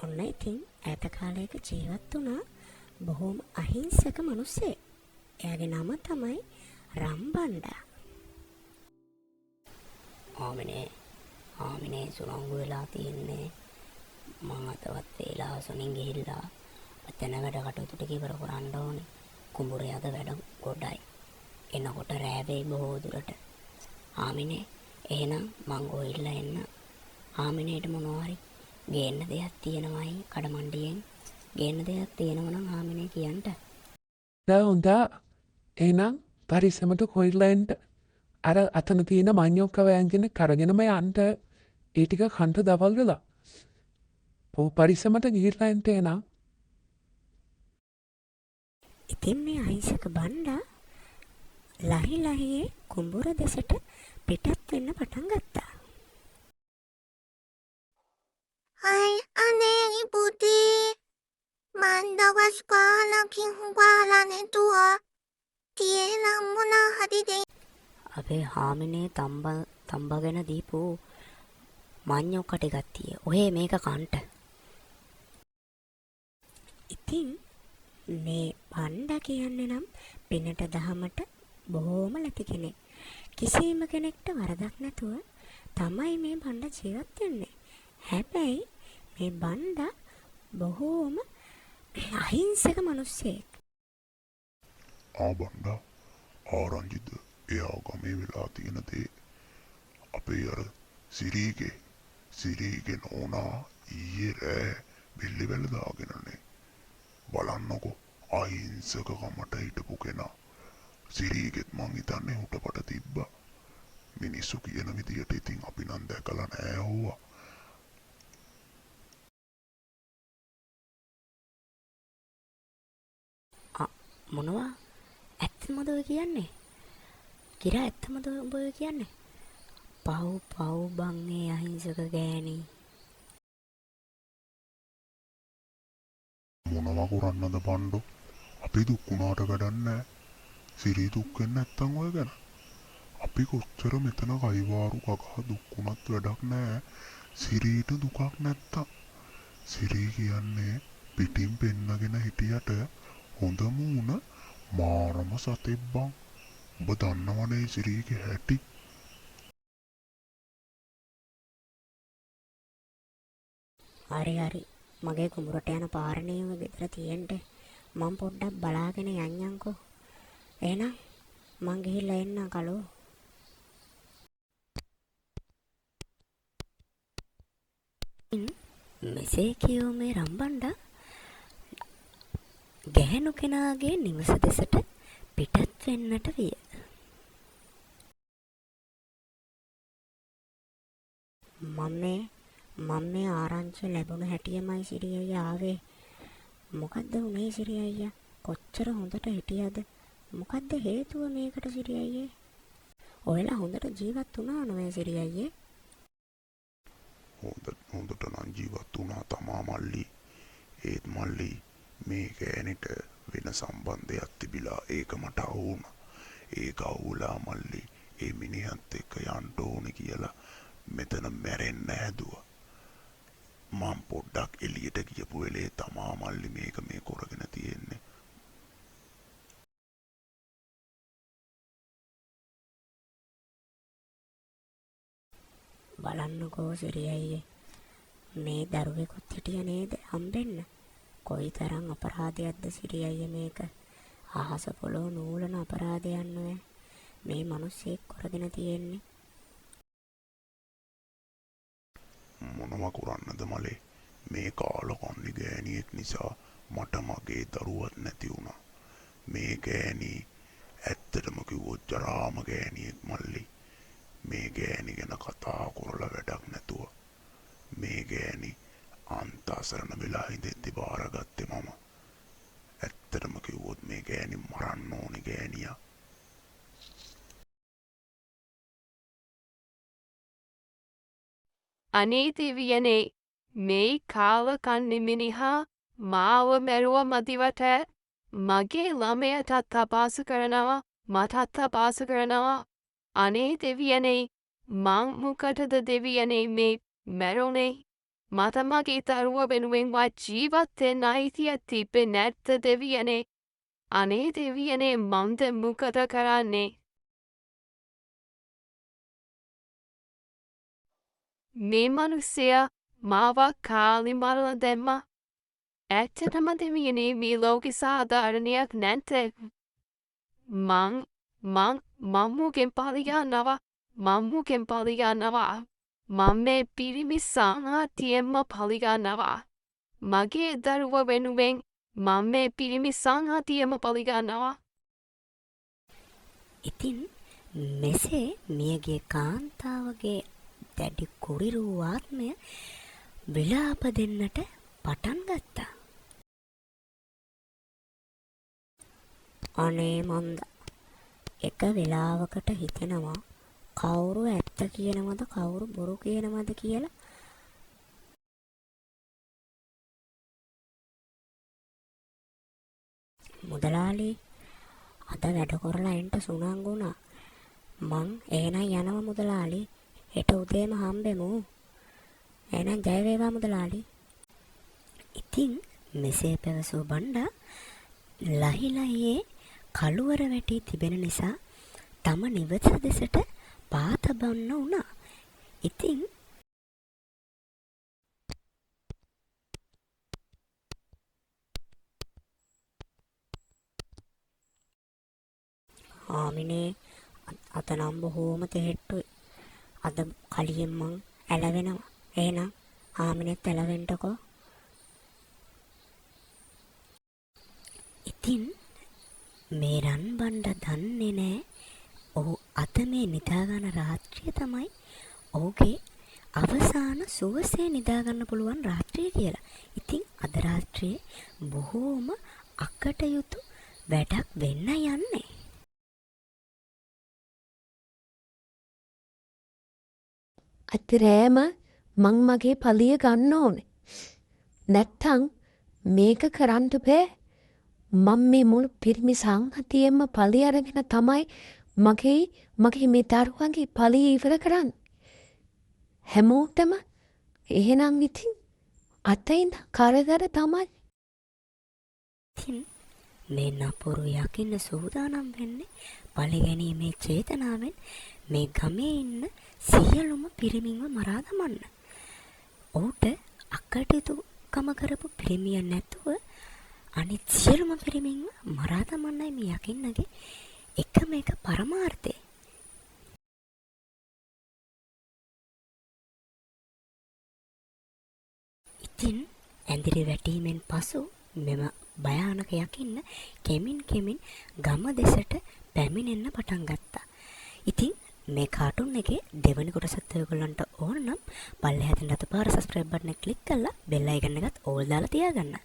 ඔන්න ඉතින් ඈත කාලයක ජීවත් වුණා බොහොම අහිංසක මිනිස්සෙක්. එයාගේ නම තමයි රම්බණ්ඩා. ආමිනේ සුරංගු වෙලා තියන්නේ. මං අතවත් වේලා සොනින් ගිහිල්ලා අතන වැඩ කටයුතු ටික ඉවර කරන්න ඕනේ. කුඹුරේ අද වැඩ ගොඩයි. එනකොට රෑ වෙයි බොහෝ දුරට. ආමිනේ එහෙනම් මං ගොයිල්ලා එන්න. ආමිනේට මොනවා හරි ගේන්න දෙයක් තියෙනවයි කඩමණ්ඩියෙන්. ගේන්න දෙයක් තියෙනව නම් ආමිනේ කියන්න. හොඳා එහෙනම් පරිස්සමට කොයිල්ලා එන්න. අර අතන තියෙන මඤ්ඤොක්ක වෑංජන කරගෙනම යන්න. ඒ ටික කන්ට දවල් වෙලා. පරිස්සමට ගිහිල්ලා එන්න එහෙනම්. ඉතින් මේ අහිංසක බණ්ඩා ලහි ලහියේ කුඹුර දෙසට පිටත් වෙන්න පටන් ගත්තා. Hai aneh ibuti, mandawa sekolah kingwalan itu tiada muna hari deh. අපේ හාමිනේ තම්බගෙන දීපු මඤ්ඤොක්ක ටිකක් තියේ. ඔහේ මේක කන්ට. ඉතින් මේ බණ්ඩා කියන්නේ නම් පිනට දහමට බොහොම ලැති කෙනෙක්. කිසිම කෙනෙක්ට වරදක් නැතුව තමයි මේ බණ්ඩා ජීවත් වෙන්නේ. හැබැයි මේ බණ්ඩා බොහොම අහිංසක මිනිස්සෙක්. බණ්ඩා ආරංචිද එයා ගමේ වෙලා තියෙන දේ අපේ අර සිරීගේ නෝනා ඊයේ රෑ බිල්ලිවැල දාගෙනනේ. බලන්නකො අහිංසක කමට හිටපු කෙනා. සිරීගෙත් මං හිතන්නේ හුටපට තිබ්බා. මිනිස්සු කියන විදියට ඉතින් අපි නම් දැකලා නෑ ඕවා. මොනවා ඇත්තමද ඔය කියන්නේ? කිරා ඇත්තමද ඔය කියන්නේ? පව් බං ඒ අහිංසක ගෑණි. මොනවා කරන්නද බණ්ඩෝ? අපි දුක් වුණාට වැඩක් නෑ. සිරී දුක් වෙන්නේ නැත්තම් ඔය ගැන. අපි කොච්චර මෙතන කයිවාරු කකා දුක් වුණත් වැඩක් නෑ. සිරීට දුකක් නැත්තම්. සිරී කියන්නේ පිටින් පෙන්නගෙන හිටියට හොඳ මූණ මාරම සතෙක් බං. ඔබ දන්නවනේ සිරීගේ හැටි. හරි මගේ කුඹුරට යන පාරණේම ගෙදර තියෙන්න මම පොඩ්ඩක් බලාගෙන යන්යන්කෝ. එහෙනම් මං ගිහිල්ලා එන්න කලෝ. මෙසේ කියෝ මේ රම්බණ්ඩා ගැහැණු කෙනාගේ නිවස දෙසට පිටත් වෙන්නට විය. මම මේ ආරංචිය ලැබුණ හැටිමයි සිරි අයියා ආවේ. මොකද්ද උනේ සිරි අයියා? කොච්චර හොඳට හිටියද? මොකද්ද හේතුව මේකට සිරි අයියේ? ඔයලා හොඳට ජීවත් වුණා නෝ සිරි අයියේ? හොඳට නම් ජීවත් වුණා තමා මල්ලි. ඒත් මල්ලි මේ ගෑනිට වෙන සම්බන්ධයක් තිබිලා ඒක මට අහුණා. ඒක අහුලා මල්ලි ඒ මිනිහත් එක්ක යන්න ඕනේ කියලා මෙතන මැරෙන්න හැදුවා. මම පොඩ්ඩක් එළියට ගියපු වෙලේ තමා මල්ලි මේක මේ කරගෙන තියෙන්නේ. බලන්නකෝ සිරි අයියේ. මේ දරුවෙකුත් හිටිය නේද හම්බෙන්න. කොයිතරම් අපරාධයක්ද සිරි අයියේ මේක. අහස පොළොව නූලන අපරාධයක් නෙවෙයි. මේ මිනිස්සෙක් කරගෙන තියෙන්නේ. මොනවා කරන්නද මලේ? මේ කාලකන්ණි ගෑණියෙක් නිසා මට මගේ දරුවත් නැති වුණා. මේ ගෑණි ඇත්තටම කිව්වොත් ජරාම ගෑණියෙක් මල්ලි. මේ ගෑණි ගැන කතා කරලා වැඩක් නැතුව මේ ගෑණි අන්තසරණ වෙලා ඉඳිද්දි බාරගත්තේ මම. ඇත්තටම කිව්වොත් මේ ගෑණි මරන්න ඕනි ගෑණියා. අනේ දෙවියනේ මේ කාලකන්ණි මිනිහා මාව මැරුව මදිවට මගේ ළමයටත් අපහාස කරනවා මටත් අපහාස කරනවා. අනේ දෙවියනේ මං මොකටද දෙවියනේ මේ මැරුණේ? මට මගේ දරුව වෙනුවෙන් වා ජීවත් වෙන්න අයිතිය තිබෙන්නේ නැද්ද දෙවියනේ? අනේ දෙවියනේ මන්ද මොකද කරන්නේ? මේ මිනිස්සයා මාව කාලි මරලා දැම්මා. ඇත්තටම දෙවියනේ මේ ලෝකෙ සාධාරණයක් නැත්තේ. මම්මුගෙන් පලියනවා. මම්මුගෙන් පලියනවා. මම මේ පිරිමි සංහතියෙන්ම පලියනවා. මගේ දරුව වෙනුවෙන් මම මේ පිරිමි සංහතියෙන්ම පලියනවා. ඉතින් මෙසේ මියගේ කාන්තාවගේ දැඩි කුරිරු ආත්මය විලාප දෙන්නට පටන් ගත්තා. අනේ මන්ද එක වෙලාවකට හිතෙනවා කවුරු ඇත්ත කියනවද කවුරු බොරු කියනවද කියලා. මුදලාලි අද වැඩ කරලා එන්ට සුණංගු වුණා. මං එහෙනම් යනවා මුදලාලි. හෙට උදේම හම්බෙමු. එහෙනම් ජය වේවා මුදලාලි. ඉතින් මෙසේ පැවසූ බණ්ඩා ලහිලහියේ කළුවර වැටි තිබෙන නිසා තම නිවස දෙසට පා තබන්න වුණා. ඉතින් ආමිනේ අත නම් බොහෝම තෙහෙට්ටුයි. අද කලියෙන් මං ඇලවෙනවා. එහෙනම් ආමිනෙත් ඇලවෙන්නකෝ. ඉතින් මේ රන් බණ්ඩ දන්නේ නෑ ඔහු අද මේ නිදාගන්න රාත්‍රිය තමයි ඔහුගේ අවසාන සුවසේ නිදාගන්න පුළුවන් රාත්‍රිය කියලා. ඉතින් අද රාත්‍රියේ බොහෝම අකටයුතු වැඩක් වෙන්න යන්නේ. අද රෑම මං මගේ පලිය ගන්න ඕනේ. නැත්තං මේක කරන්න බෑ. මම මේ මුළු පිරිමි සංහතියෙන්ම පලිය අරගෙන තමයි මගේ මේ දරුවන්ගේ පලිය ඉවර කරන්න. හැමෝටම එහෙනම් ඉතින් අතින් කරදර තමයි. ඉතින් මේ නපුරු යකින්න සූදානම් වෙන්නේ පලි ගැනීමේ චේතනාවෙන් මේ ගමේ ඉන්න සියලුම පිරිමින්ව මරා දමන්න. ඔහුට අකටයුතුකම කරපු පිරිමිය නැතුව අනිත් සියලුම පිරිමින්ව මරා දමන්නයි මේ යකින්නගේ එකම එක පරමාර්ථය. ඉතින් ඇඳිරි වැටීමෙන් පසු මෙම භයානක යකින්න කෙමින් ගම දෙසට පැමිණෙන්න පටන් ගත්තා. ඉතින් මේ කාටුන් එකේ දෙවනි කොටසත් ඔයගොල්ලන්ට ඕන නම් පල්ලෙහාට රතු පාර සබ්ස්ක්‍රයිබ් බටන් එක ක්ලික් කරලා බෙල් අයිකන් එකත් ඕල් දාලා තියාගන්න.